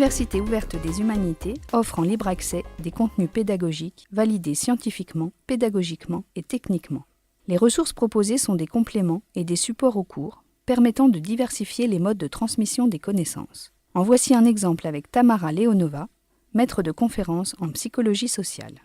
l'Université ouverte des humanités offre en libre accès des contenus pédagogiques validés scientifiquement, pédagogiquement et techniquement. Les ressources proposées sont des compléments et des supports aux cours, permettant de diversifier les modes de transmission des connaissances. En voici un exemple avec Tamara Leonova, maître de conférences en psychologie sociale.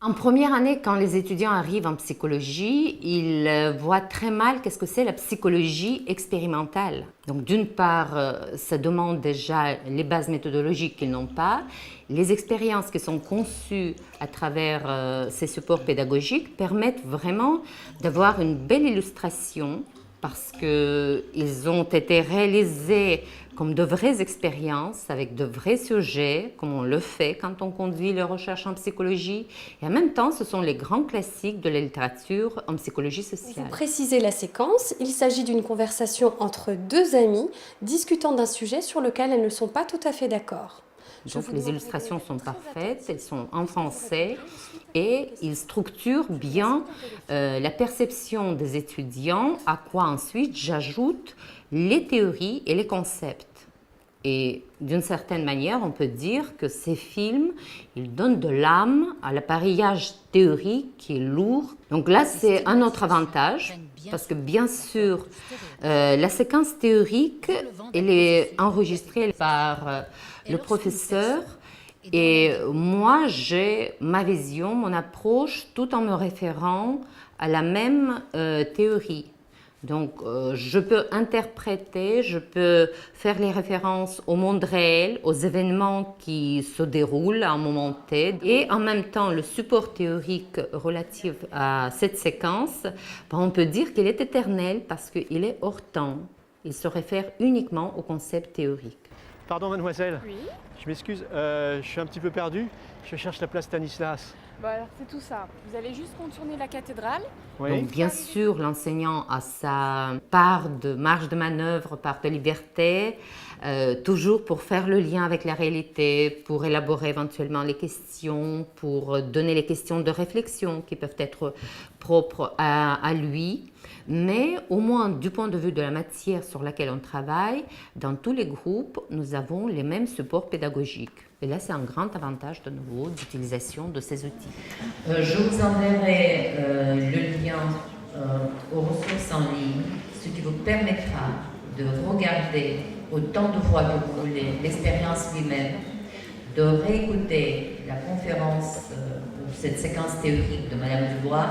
En première année, quand les étudiants arrivent en psychologie, ils voient très mal qu'est-ce que c'est la psychologie expérimentale. Donc d'une part, ça demande déjà les bases méthodologiques qu'ils n'ont pas. Les expériences qui sont conçues à travers ces supports pédagogiques permettent vraiment d'avoir une belle illustration parce qu'ils ont été réalisés comme de vraies expériences, avec de vrais sujets, comme on le fait quand on conduit les recherches en psychologie. Et en même temps, ce sont les grands classiques de la littérature en psychologie sociale. Vous précisez la séquence, il s'agit d'une conversation entre deux amies discutant d'un sujet sur lequel elles ne sont pas tout à fait d'accord. Donc les illustrations sont parfaites, elles sont en français et ils structurent bien la perception des étudiants, à quoi ensuite j'ajoute les théories et les concepts. Et d'une certaine manière, on peut dire que ces films, ils donnent de l'âme à l'appareillage théorique qui est lourd. Donc là, c'est un autre avantage, parce que bien sûr, la séquence théorique, elle est enregistrée par le professeur. Et moi, j'ai ma vision, mon approche, tout en me référant à la même théorie. Donc, je peux interpréter, je peux faire les références au monde réel, aux événements qui se déroulent à un moment T. Et en même temps, le support théorique relatif à cette séquence, on peut dire qu'il est éternel parce qu'il est hors temps. Il se réfère uniquement au concept théorique. Pardon mademoiselle, Oui. je m'excuse, je suis un petit peu perdu, je cherche la place Stanislas. Bah alors c'est tout ça. Vous allez juste contourner la cathédrale. Oui. Donc bien sûr, l'enseignant a sa part de marge de manœuvre, part de liberté, toujours pour faire le lien avec la réalité, pour élaborer éventuellement les questions, pour donner les questions de réflexion qui peuvent être propres à lui. Mais au moins du point de vue de la matière sur laquelle on travaille, dans tous les groupes, nous avons les mêmes supports pédagogiques. Et là, c'est un grand avantage de nouveau d'utilisation de ces outils. Je vous enverrai le lien aux ressources en ligne, ce qui vous permettra de regarder autant de fois que vous voulez l'expérience lui-même, de réécouter la conférence pour cette séquence théorique de Madame Dubois.